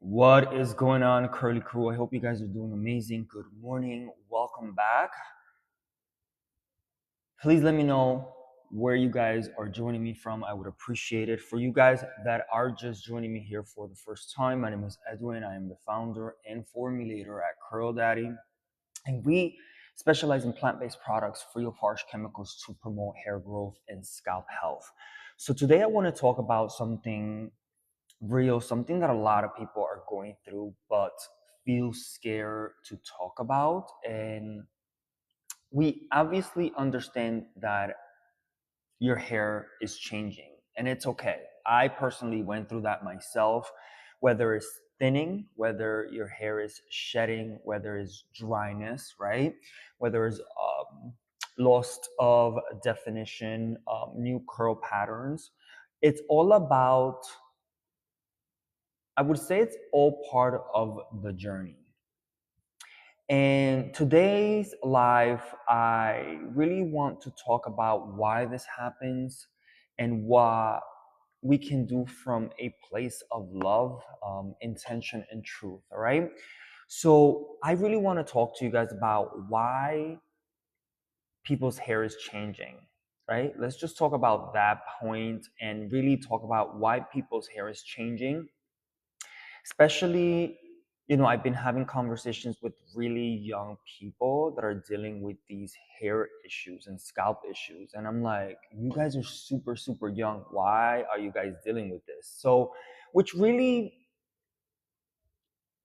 What is going on, Curly Crew? I hope you guys are doing amazing. Good morning. Welcome back. Please let me know where you guys are joining me from. I would appreciate it. For you guys that are just joining me here for the first time, my name is Edwin. I am the founder and formulator at Curl Daddy. And we specialize in plant-based products free of harsh chemicals to promote hair growth and scalp health. So today I want to talk about something real, something that a lot of people are going through but feel scared to talk about. And we obviously understand that your hair is changing, and it's okay. I personally went through that myself, whether it's thinning, whether your hair is shedding, whether it's dryness, right? Whether it's loss of definition, new curl patterns. It's all about, I would say it's all part of the journey. And today's live, I really want to talk about why this happens and what we can do from a place of love, intention, and truth. All right. So I really want to talk to you guys about why people's hair is changing. Right. Let's just talk about that point and really talk about why people's hair is changing. Especially, I've been having conversations with really young people that are dealing with these hair issues and scalp issues. And I'm like, you guys are super, super young. Why are you guys dealing with this? So, which really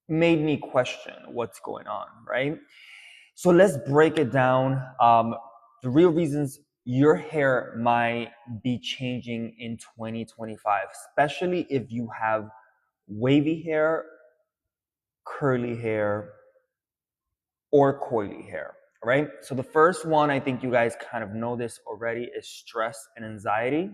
made me question what's going on, right? So let's break it down. The real reasons your hair might be changing in 2025, especially if you have wavy hair, curly hair, or coily hair, right? So the first one, I think you guys kind of know this already, is stress and anxiety.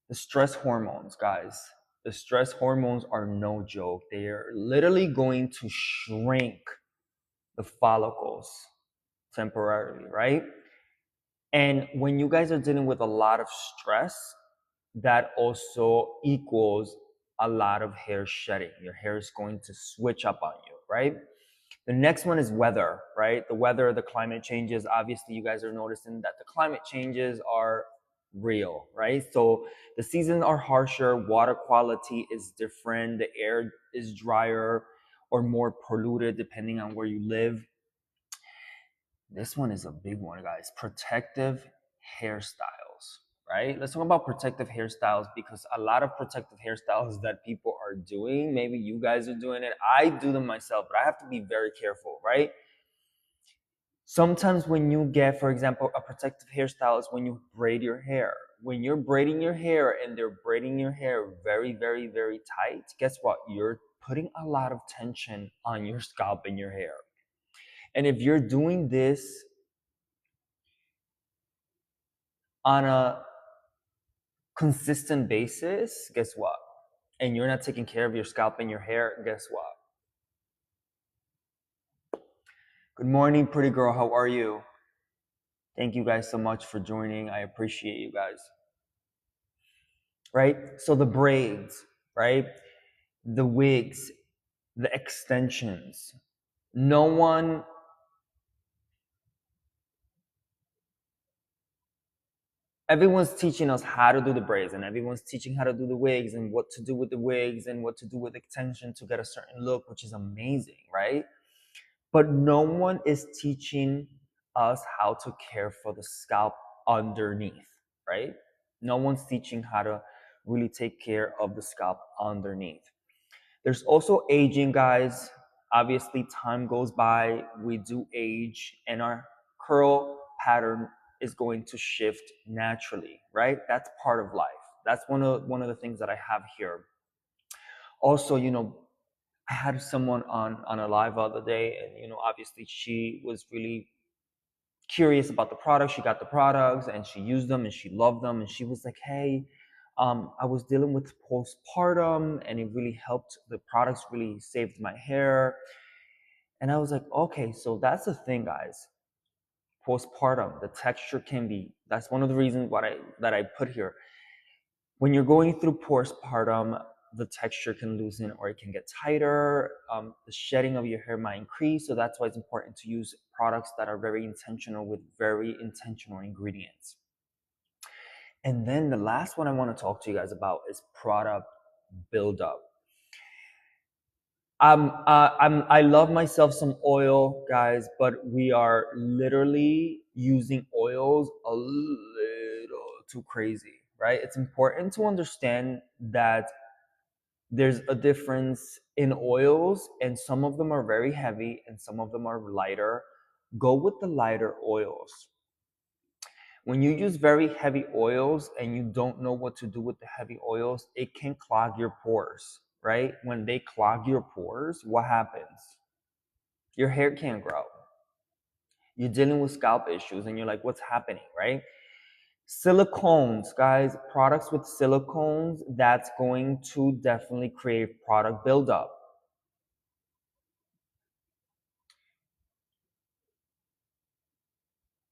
The stress hormones, guys. The stress hormones are no joke. They are literally going to shrink the follicles temporarily, right? And when you guys are dealing with a lot of stress, that also equals a lot of hair shedding. Your hair is going to switch up on you, right? The next one is weather, right? The weather, the climate changes. Obviously, you guys are noticing that the climate changes are real, right? So the seasons are harsher, water quality is different, the air is drier or more polluted depending on where you live. This one is a big one, guys. Protective hairstyles, right? Let's talk about protective hairstyles, because a lot of protective hairstyles that people are doing, maybe you guys are doing it. I do them myself, but I have to be very careful, right? Sometimes when you get, for example, a protective hairstyle is when you braid your hair. When you're braiding your hair and they're braiding your hair very, very, very tight, guess what? You're putting a lot of tension on your scalp and your hair. And if you're doing this on a consistent basis, guess what? And you're not taking care of your scalp and your hair, guess what? Good morning, pretty girl. How are you? Thank you guys so much for joining. I appreciate you guys. Right? So the braids, right? The wigs, the extensions. No one Everyone's teaching us how to do the braids, and everyone's teaching how to do the wigs and what to do with the wigs and what to do with extension to get a certain look, which is amazing, right? But no one is teaching us how to care for the scalp underneath, right? No one's teaching how to really take care of the scalp underneath. There's also aging, guys. Obviously, time goes by, we do age, and our curl pattern is going to shift naturally, right? That's part of life. That's one of the things that I have here. Also, I had someone on a live the other day, and obviously she was really curious about the products. She got the products and she used them and she loved them, and she was like, hey, I was dealing with postpartum and it really helped. The products really saved my hair. And I was like, okay, so that's the thing, guys. Postpartum, the texture can be, that's one of the reasons that I put here. When you're going through postpartum, the texture can loosen or it can get tighter. The shedding of your hair might increase. So that's why it's important to use products that are very intentional with very intentional ingredients. And then the last one I want to talk to you guys about is product buildup. I love myself some oil, guys, but we are literally using oils a little too crazy, right? It's important to understand that there's a difference in oils, and some of them are very heavy and some of them are lighter. Go with the lighter oils. When you use very heavy oils and you don't know what to do with the heavy oils, it can clog your pores, right? When they clog your pores, what happens? Your hair can't grow. You're dealing with scalp issues and you're like, what's happening, right? Silicones, guys, products with silicones, that's going to definitely create product buildup.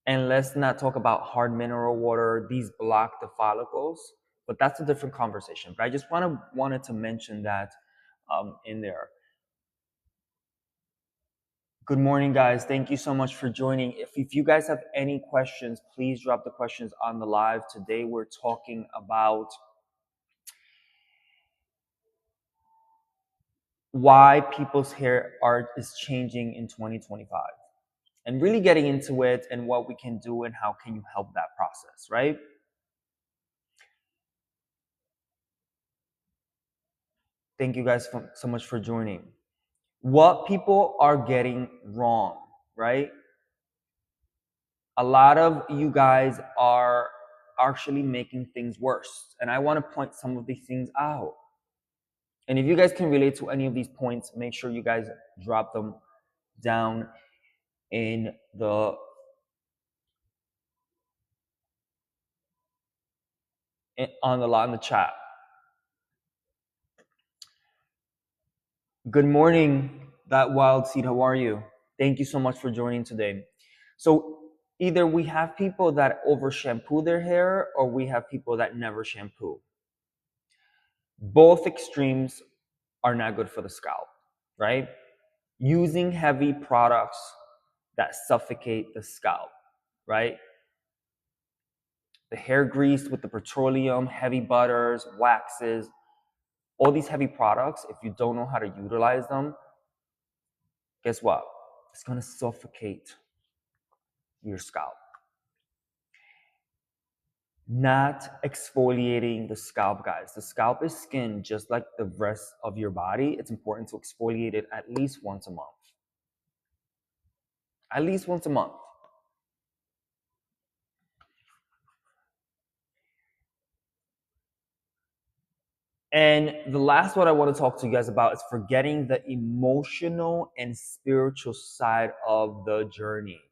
And let's not talk about hard mineral water. These block the follicles, but that's a different conversation. But I just wanted to mention that in there. Good morning, guys. Thank you so much for joining. If you guys have any questions, please drop the questions on the live. Today we're talking about why people's hair art is changing in 2025 and really getting into it and what we can do and how can you help that process, right? Thank you guys so much for joining. What people are getting wrong, right? A lot of you guys are actually making things worse. And I want to point some of these things out. And if you guys can relate to any of these points, make sure you guys drop them down in the on the chat. Good morning, that wild seed. How are you? Thank you so much for joining today. So either we have people that over shampoo their hair or we have people that never shampoo. Both extremes are not good for the scalp, right? Using heavy products that suffocate the scalp, right? The hair grease with the petroleum, heavy butters, waxes, all these heavy products, if you don't know how to utilize them, guess what? It's going to suffocate your scalp. Not exfoliating the scalp, guys. The scalp is skin just like the rest of your body. It's important to exfoliate it at least once a month. At least once a month. And the last one I want to talk to you guys about is forgetting the emotional and spiritual side of the journey.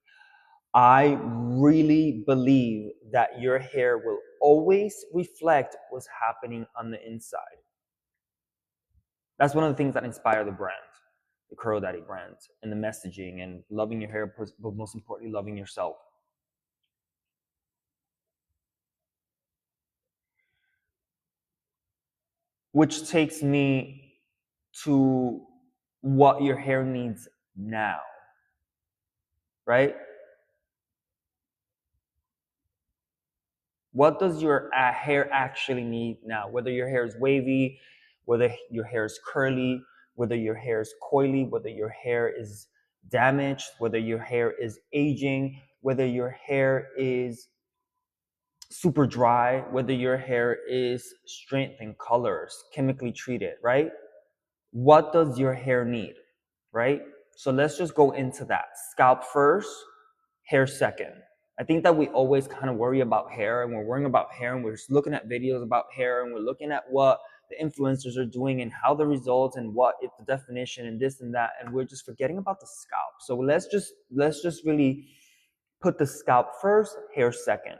I really believe that your hair will always reflect what's happening on the inside. That's one of the things that inspire the brand, the Curl Daddy brand, and the messaging and loving your hair, but most importantly, loving yourself. Which takes me to what your hair needs now, right? What does your hair actually need now? Whether your hair is wavy, whether your hair is curly, whether your hair is coily, whether your hair is damaged, whether your hair is aging, whether your hair is super dry, whether your hair is strength and colors, chemically treated, right? What does your hair need, right? So let's just go into that. Scalp first, hair second. I think that we always kind of worry about hair, and we're worrying about hair, and we're just looking at videos about hair, and we're looking at what the influencers are doing and how the results and what it's the definition and this and that, and we're just forgetting about the scalp. So let's just really put the scalp first, hair second.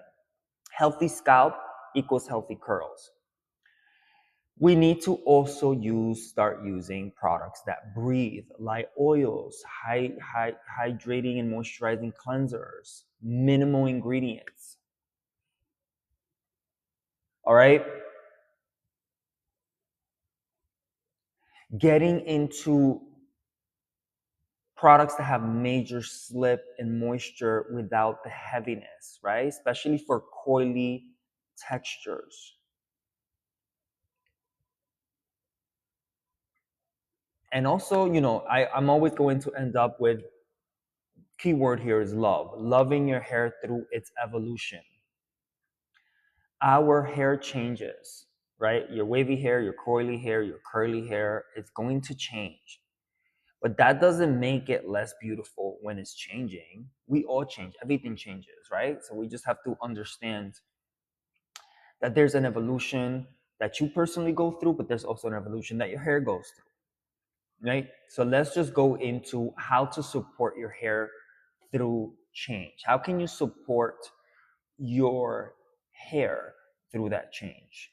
Healthy scalp equals healthy curls. We need to also start using products that breathe, like oils, hydrating and moisturizing cleansers, minimal ingredients. All right? Getting into products that have major slip and moisture without the heaviness, right? Especially for coily textures. And also, I'm always going to end up with, keyword here is love, loving your hair through its evolution. Our hair changes, right? Your wavy hair, your coily hair, your curly hair, it's going to change. But that doesn't make it less beautiful when it's changing. We all change, everything changes, right? So we just have to understand that there's an evolution that you personally go through, but there's also an evolution that your hair goes through, right? So let's just go into how to support your hair through change. How can you support your hair through that change?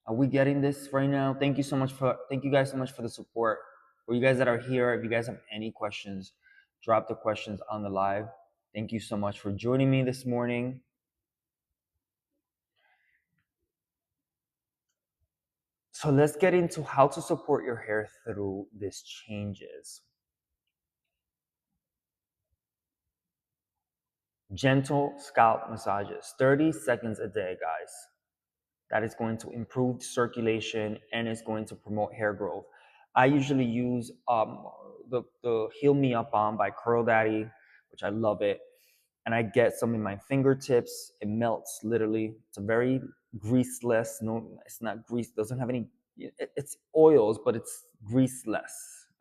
Are we getting this right now? Thank you guys so much for the support. For you guys that are here, if you guys have any questions, drop the questions on the live. Thank you so much for joining me this morning. So let's get into how to support your hair through these changes. Gentle scalp massages, 30 seconds a day, guys. That is going to improve circulation and is going to promote hair growth. I usually use the Heal Me Up Balm by Curl Daddy, which I love it. And I get some in my fingertips. It melts literally. It's a very greaseless. No, it's not grease. Doesn't have any. It's oils, but it's greaseless,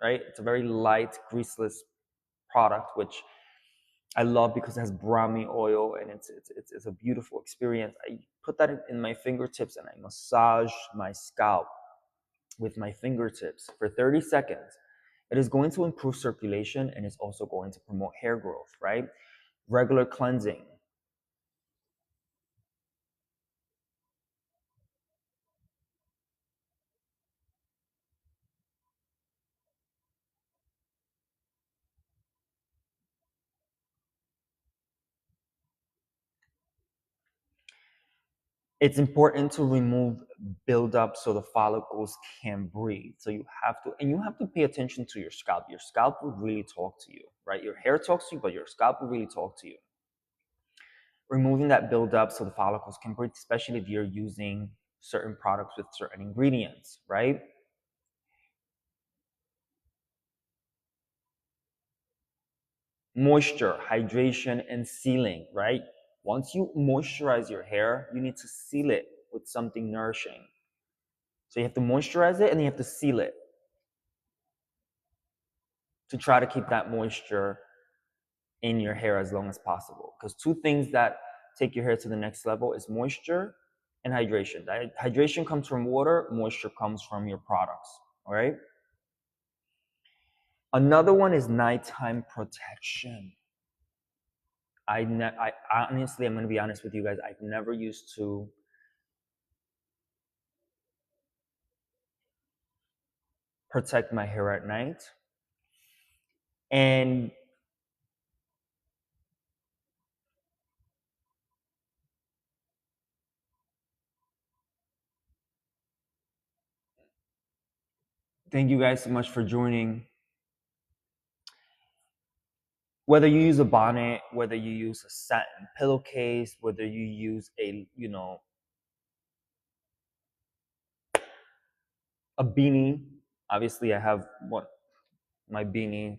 right? It's a very light, greaseless product, which I love because it has brahmi oil and it's a beautiful experience. I put that in my fingertips and I massage my scalp with my fingertips for 30 seconds. It is going to improve circulation and it's also going to promote hair growth, right? Regular cleansing. It's important to remove buildup so the follicles can breathe. So you have to pay attention to your scalp. Your scalp will really talk to you, right? Your hair talks to you, but your scalp will really talk to you. Removing that buildup so the follicles can breathe, especially if you're using certain products with certain ingredients, right? Moisture, hydration, and sealing, right? Once you moisturize your hair, you need to seal it with something nourishing. So you have to moisturize it and you have to seal it to try to keep that moisture in your hair as long as possible. Because two things that take your hair to the next level is moisture and hydration. Hydration comes from water, moisture comes from your products, all right? Another one is nighttime protection. I honestly, I'm going to be honest with you guys, I've never used to protect my hair at night. And thank you guys so much for joining. Whether you use a bonnet, whether you use a satin pillowcase, whether you use a beanie. Obviously, I have my beanie.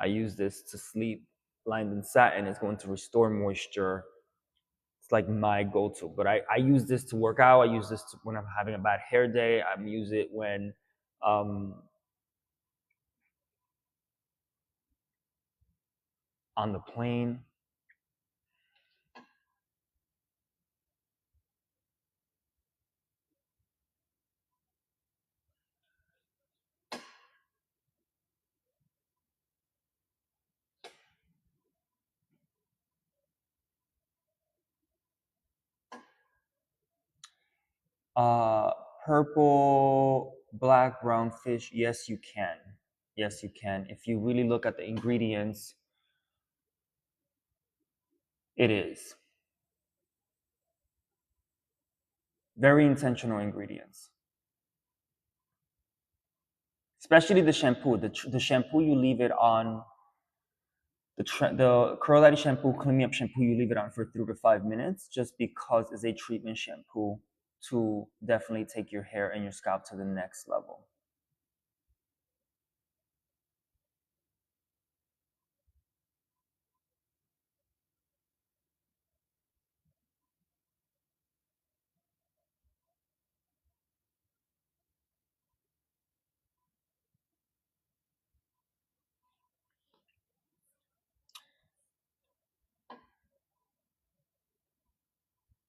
I use this to sleep, lined in satin. It's going to restore moisture. It's like my go-to. But I use this to work out. I use this when I'm having a bad hair day. I use it when on the plane. Uh, Purple, black, brown fish. Yes, you can. Yes, you can. If you really look at the ingredients, it is. Very intentional ingredients. Especially the shampoo. The shampoo, you leave it on, the Curl Daddy shampoo, Clean Me Up shampoo, you leave it on for 3 to 5 minutes just because it's a treatment shampoo to definitely take your hair and your scalp to the next level.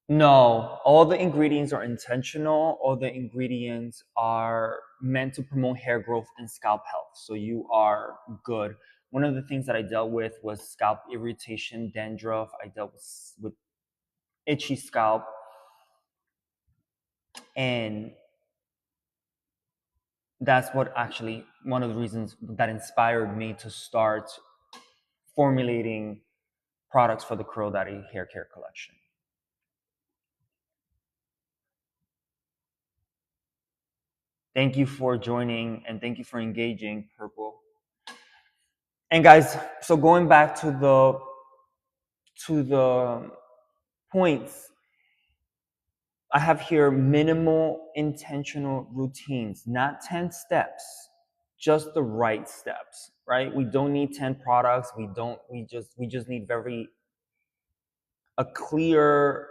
No, all the ingredients are intentional. All the ingredients are meant to promote hair growth and scalp health. So you are good. One of the things that I dealt with was scalp irritation, dandruff. I dealt with itchy scalp. And that's what actually, one of the reasons that inspired me to start formulating products for the Curl Daddy hair care collection. Thank you for joining and thank you for engaging, Purple. And guys, so going back to the points, I have here minimal intentional routines, not 10 steps, just the right steps, right? We don't need 10 products. We just need a clear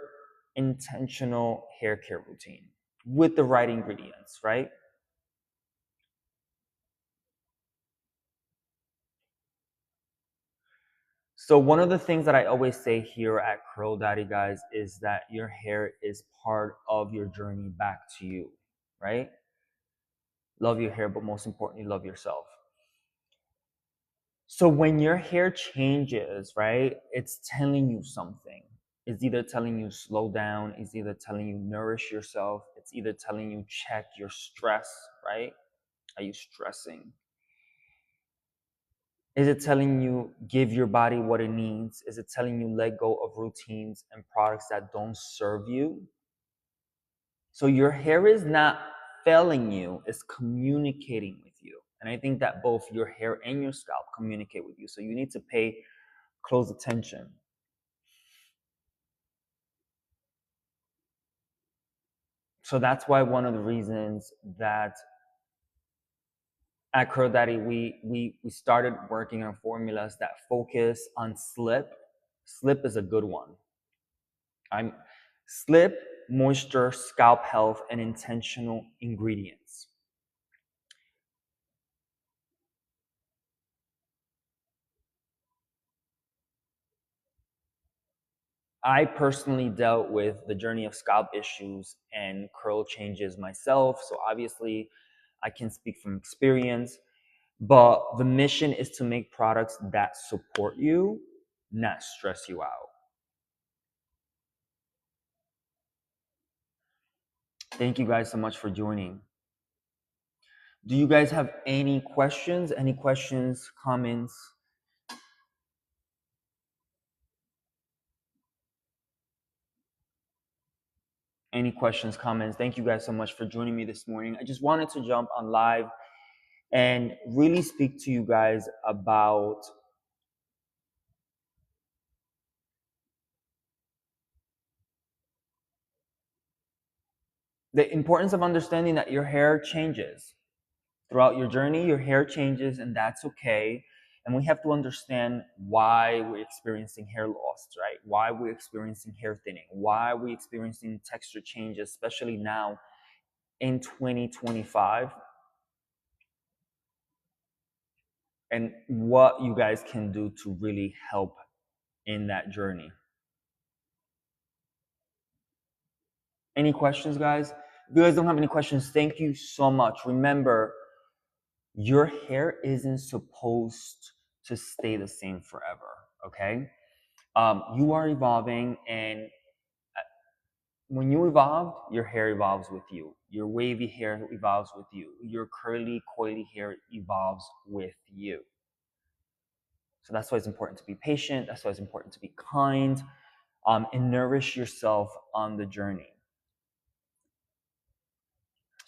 intentional hair care routine with the right ingredients, right? So one of the things that I always say here at Curl Daddy, guys, is that your hair is part of your journey back to you, right? Love your hair, but most importantly, love yourself. So when your hair changes, right, it's telling you something. It's either telling you slow down, it's either telling you nourish yourself, it's either telling you check your stress, right? Are you stressing? Is it telling you give your body what it needs? Is it telling you let go of routines and products that don't serve you? So your hair is not failing you, it's communicating with you. And I think that both your hair and your scalp communicate with you. So you need to pay close attention. So that's why one of the reasons that at Curl Daddy we started working on formulas that focus on slip. Slip is a good one. I'm slip, moisture, scalp health, and intentional ingredients. I personally dealt with the journey of scalp issues and curl changes myself. So obviously, I can speak from experience. But the mission is to make products that support you, not stress you out. Thank you guys so much for joining. Do you guys have any questions? Any questions, comments? Any questions, comments? Thank you guys so much for joining me this morning. I just wanted to jump on live and really speak to you guys about the importance of understanding that your hair changes. Throughout your journey, your hair changes, and that's okay. And we have to understand why we're experiencing hair loss, right? Why we're experiencing hair thinning, why we're experiencing texture changes, especially now in 2025, and what you guys can do to really help in that journey. Any questions, guys? If you guys don't have any questions, thank you so much. Remember, your hair isn't supposed to stay the same forever, okay? You are evolving, and when you evolve, your hair evolves with you. Your wavy hair evolves with you. Your curly, coily hair evolves with you. So that's why it's important to be patient. That's why it's important to be kind, and nourish yourself on the journey.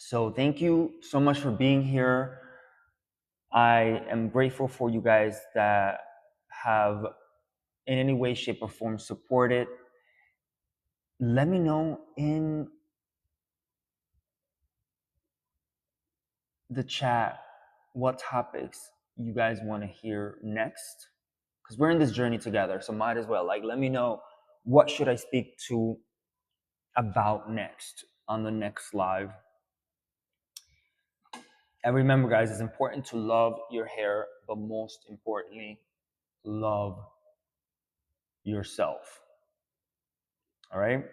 So thank you so much for being here. I am grateful for you guys that have in any way, shape, or form supported. Let me know in the chat what topics you guys want to hear next, because we're in this journey together, so might as well, like, let me know what should I speak to about next on the next live. And remember, guys, it's important to love your hair, but most importantly, love yourself. All right?